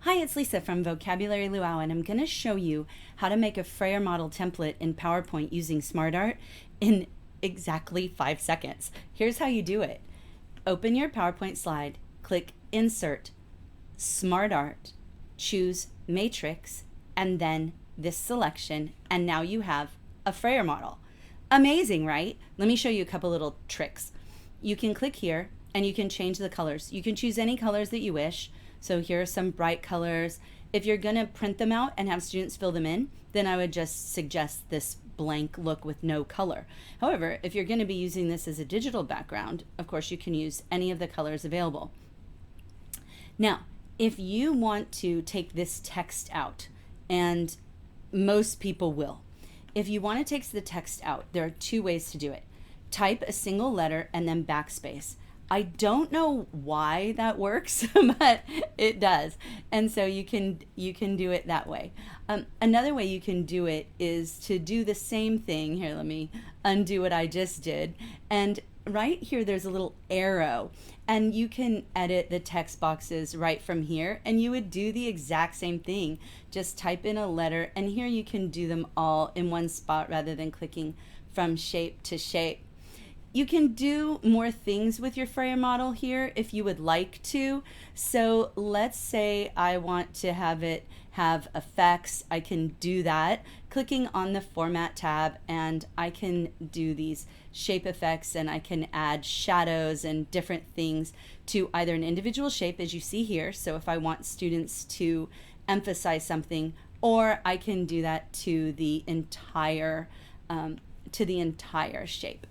Hi, it's Lisa from Vocabulary Luau, and I'm going to show you how to make a Frayer Model template in PowerPoint using SmartArt in exactly 5 seconds. Here's how you do it. Open your PowerPoint slide, click Insert, SmartArt, choose Matrix, and then this selection, and now you have a Frayer model. Amazing, right? Let me show you a couple little tricks. You can click here and you can change the colors. You can choose any colors that you wish. So here are some bright colors. If you're gonna print them out and have students fill them in, then I would just suggest this blank look with no color. However, if you're gonna be using this as a digital background, of course you can use any of the colors available. Now, if you want to take this text out, and most people will, if you want to take the text out, there are 2 ways to do it. Type a single letter and then backspace. I don't know why that works, but it does. And so you can do it that way. Another way you can do it is to do the same thing. Here, let me undo what I just did. And right here, there's a little arrow, and you can edit the text boxes right from here, and you would do the exact same thing. Just type in a letter, and here you can do them all in one spot rather than clicking from shape to shape. You can do more things with your Frayer model here if you would like to. So let's say I want to have it have effects. I can do that clicking on the Format tab, and I can do these shape effects, and I can add shadows and different things to either an individual shape, as you see here. So if I want students to emphasize something, or I can do that to the entire shape.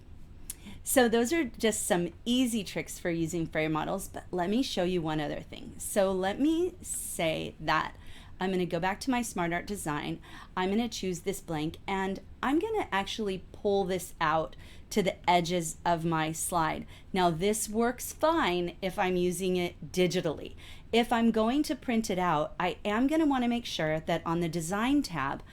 So those are just some easy tricks for using Frayer models, but let me show you one other thing. So let me say that I'm going to go back to my SmartArt design. I'm going to choose this blank, and I'm going to actually pull this out to the edges of my slide. Now this works fine if I'm using it digitally. If I'm going to print it out, I am going to want to make sure that on the Design tab,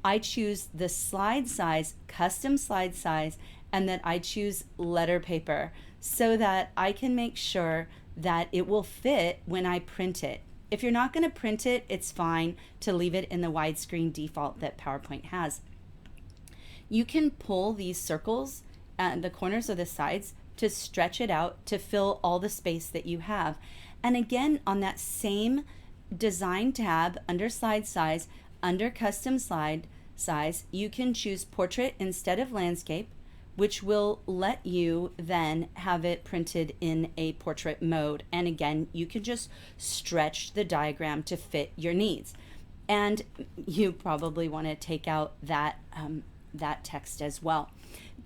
I choose the slide size, custom slide size, and that I choose letter paper so that I can make sure that it will fit when I print it. If you're not going to print it, it's fine to leave it in the widescreen default that PowerPoint has. You can pull these circles at the corners or the sides to stretch it out to fill all the space that you have. And again, on that same Design tab, under Slide Size, under Custom Slide Size, you can choose Portrait instead of Landscape, which will let you then have it printed in a portrait mode. And again, you can just stretch the diagram to fit your needs. And you probably want to take out that text as well.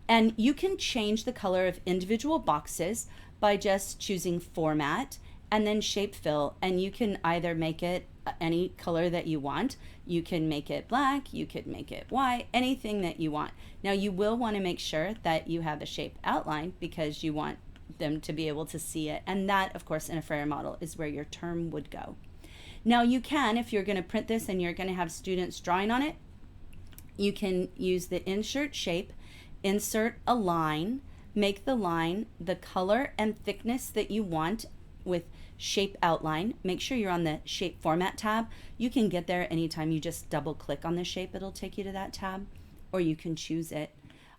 And you can change the color of individual boxes by just choosing Format and then Shape Fill, and you can either make it any color that you want. You can make it black, you could make it white, anything that you want. Now you will want to make sure that you have a shape outline because you want them to be able to see it, and that of course in a Frayer model is where your term would go. Now you can, if you're going to print this and you're going to have students drawing on it, you can use the Insert Shape, insert a line, make the line the color and thickness that you want with Shape Outline. Make sure you're on the Shape Format tab. You can get there anytime you just double click on the shape, it'll take you to that tab, or you can choose it.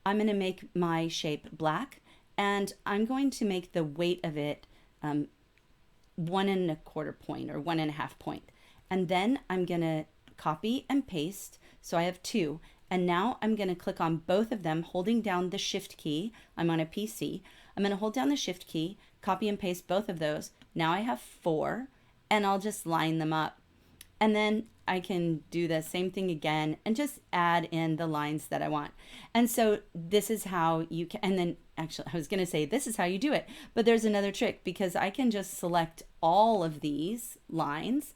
I'm going to make my shape black, and I'm going to make the weight of it 1¼ point or 1½ point. And then I'm going to copy and paste, so I have 2. And now I'm going to click on both of them, holding down the Shift key. I'm on a PC. I'm going to hold down the Shift key, copy and paste both of those. Now I have 4, and I'll just line them up. And then I can do the same thing again and just add in the lines that I want. And so this is how you can, and then actually I was going to say this is how you do it, but there's another trick because I can just select all of these lines,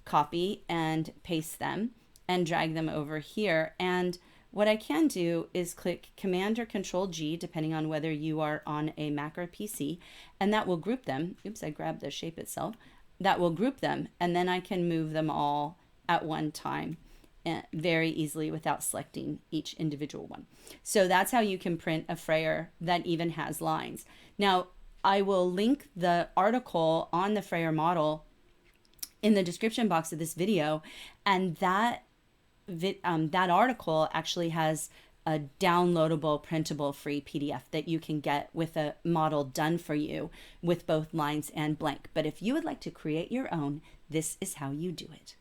copy and paste them, and drag them over here. And what I can do is click Command or Control G, depending on whether you are on a Mac or PC, and that will group them. Oops, I grabbed the shape itself. That will group them, and then I can move them all at one time very easily without selecting each individual one. So that's how you can print a Frayer that even has lines. Now, I will link the article on the Frayer model in the description box of this video. And that that article actually has a downloadable, printable, free PDF that you can get with a model done for you with both lines and blank. But if you would like to create your own, this is how you do it.